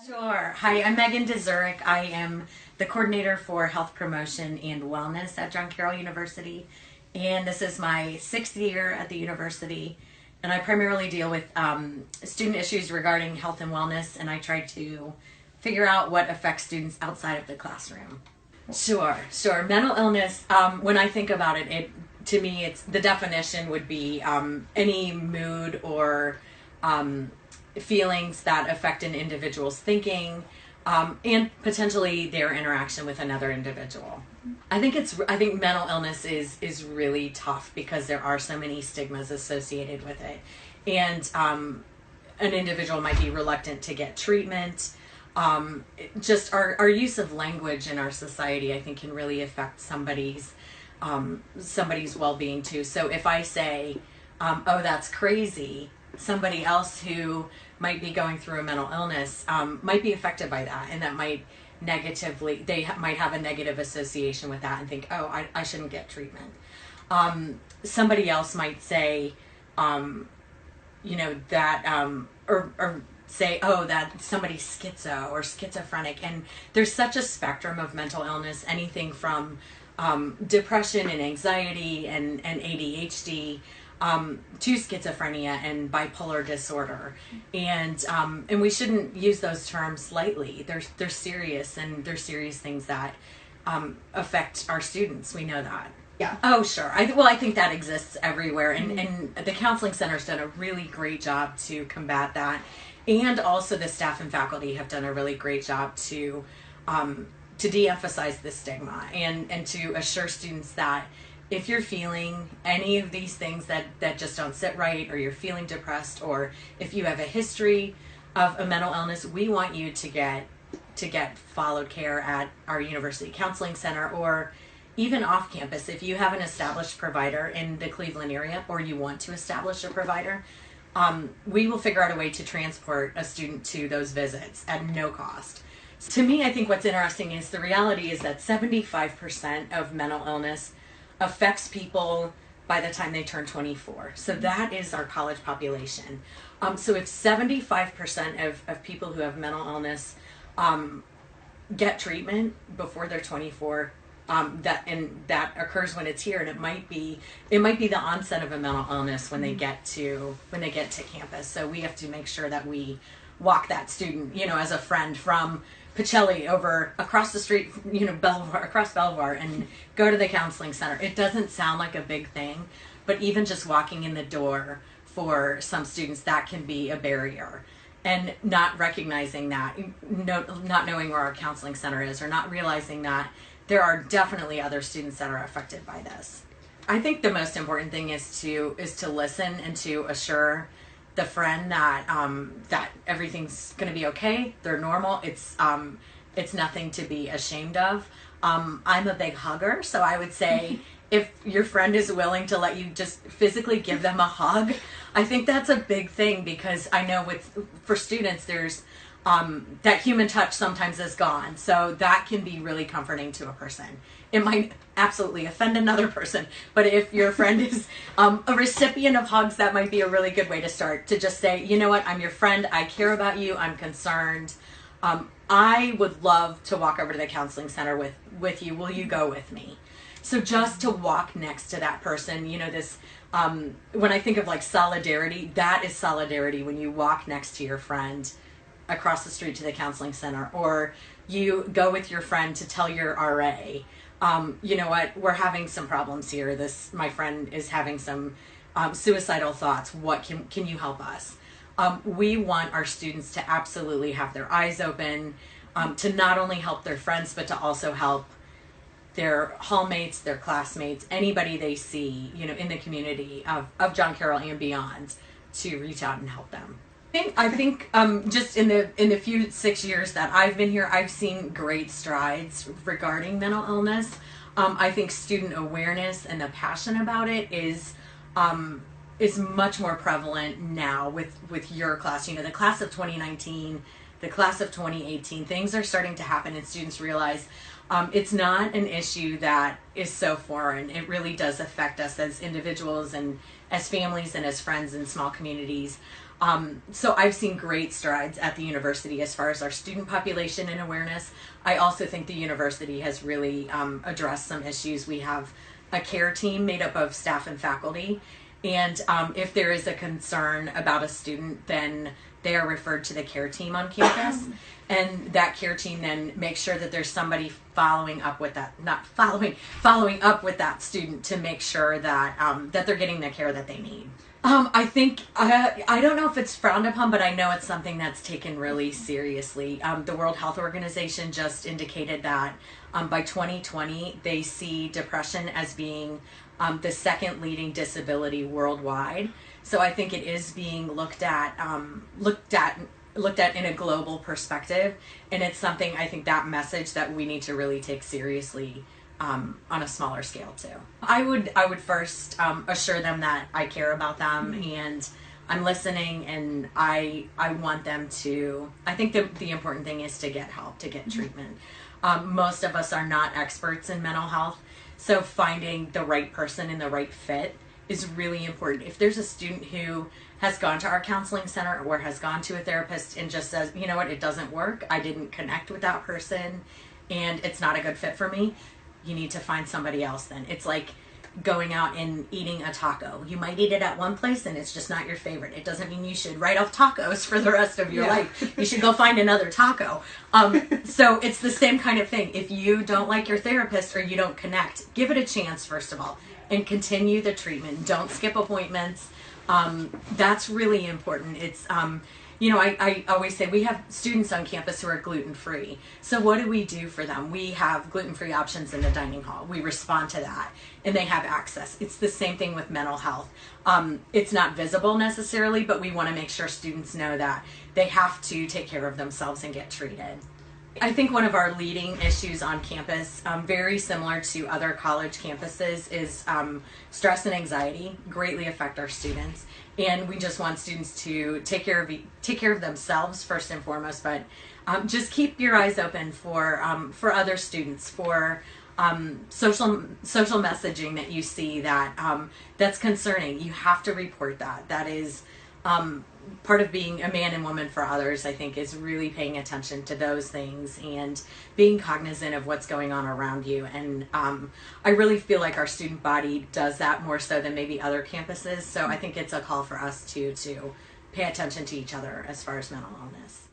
Sure. Hi, I'm Megan Dzurec. I am the coordinator for health promotion and wellness at John Carroll University. And this is my 6th year at the university. And I primarily deal with student issues regarding health and wellness, and I try to figure out what affects students outside of the classroom. Sure. Mental illness, when I think about it, to me, it's the definition would be any mood or feelings that affect an individual's thinking and potentially their interaction with another individual. I think mental illness is really tough because there are so many stigmas associated with it, and an individual might be reluctant to get treatment. Just our use of language in our society, I think, can really affect somebody's well-being too. So if I say, "Oh, that's crazy," somebody else who might be going through a mental illness might be affected by that, and that might might have a negative association with that and think, "Oh, I shouldn't get treatment." Somebody else might say, or say, "Oh, that somebody's schizo or schizophrenic," and there's such a spectrum of mental illness, anything from depression and anxiety and ADHD to schizophrenia and bipolar disorder, and we shouldn't use those terms lightly. They're serious, and they're serious things that affect our students. We know that. Yeah. Oh, sure. I think that exists everywhere, and the counseling center's done a really great job to combat that, and also the staff and faculty have done a really great job to de-emphasize the stigma and to assure students that if you're feeling any of these things that just don't sit right, or you're feeling depressed, or if you have a history of a mental illness, we want you to get followed care at our university counseling center, or even off campus. If you have an established provider in the Cleveland area, or you want to establish a provider, we will figure out a way to transport a student to those visits at no cost. To me, I think what's interesting is the reality is that 75% of mental illness affects people by the time they turn 24. So that is our college population. So if 75% of people who have mental illness get treatment before they're 24, that occurs when it's here, and it might be the onset of a mental illness when they get to campus. So we have to make sure that we walk that student, as a friend from Pacelli over across the street, across Belvoir, and go to the counseling center. It doesn't sound like a big thing, but even just walking in the door for some students, that can be a barrier. And not recognizing that, not knowing where our counseling center is, or not realizing that there are definitely other students that are affected by this. I think the most important thing is to listen and to assure the friend that that everything's going to be okay. They're normal. It's nothing to be ashamed of. I'm a big hugger, so I would say if your friend is willing to let you just physically give them a hug, I think that's a big thing, because I know for students there's that human touch sometimes is gone, so that can be really comforting to a person. It might absolutely offend another person, but if your friend is a recipient of hugs, that might be a really good way to start, to just say, "You know what, I'm your friend, I care about you, I'm concerned. I would love to walk over to the counseling center with you. Will you go with me?" So just to walk next to that person, this, when I think of like solidarity, that is solidarity, when you walk next to your friend across the street to the counseling center, or you go with your friend to tell your RA, "You know what, we're having some problems here. My friend is having some suicidal thoughts. What can you help us?" We want our students to absolutely have their eyes open, to not only help their friends, but to also help their hallmates, their classmates, anybody they see, in the community of John Carroll and beyond, to reach out and help them. I think just in the few 6 years that I've been here, I've seen great strides regarding mental illness. I think student awareness and the passion about it is much more prevalent now with your class. The class of 2019, the class of 2018, things are starting to happen, and students realize it's not an issue that is so foreign. It really does affect us as individuals and as families and as friends in small communities. So I've seen great strides at the university as far as our student population and awareness. I also think the university has really addressed some issues. We have a care team made up of staff and faculty, and if there is a concern about a student, then they are referred to the care team on campus, and that care team then makes sure that there's somebody following up with that, not following up with that student to make sure that that they're getting the care that they need. I think I don't know if it's frowned upon, but I know it's something that's taken really seriously. The World Health Organization just indicated that by 2020 they see depression as being the second leading disability worldwide. So I think it is being looked at in a global perspective, and it's something, I think, that message that we need to really take seriously on a smaller scale too. I would first assure them that I care about them and I'm listening, and I want them to. I think the important thing is to get help, to get treatment. Most of us are not experts in mental health, so finding the right person and the right fit is really important. If there's a student who has gone to our counseling center or has gone to a therapist and just says, you know what, it doesn't work, I didn't connect with that person and it's not a good fit for me, you need to find somebody else then. It's like going out and eating a taco. You might eat it at one place and it's just not your favorite. It doesn't mean you should write off tacos for the rest of your life. You should go find another taco. So it's the same kind of thing. If you don't like your therapist or you don't connect, give it a chance first of all and continue the treatment. Don't skip appointments. That's really important. It's I always say we have students on campus who are gluten-free. So what do we do for them? We have gluten-free options in the dining hall. We respond to that, and they have access. It's the same thing with mental health. It's not visible necessarily, but we want to make sure students know that they have to take care of themselves and get treated. I think one of our leading issues on campus, very similar to other college campuses, is stress and anxiety greatly affect our students, and we just want students to take care of themselves first and foremost, but just keep your eyes open for other students, for social messaging that you see that that's concerning. You have to report that. That is part of being a man and woman for others, I think, is really paying attention to those things and being cognizant of what's going on around you. And I really feel like our student body does that more so than maybe other campuses. So I think it's a call for us to pay attention to each other as far as mental illness.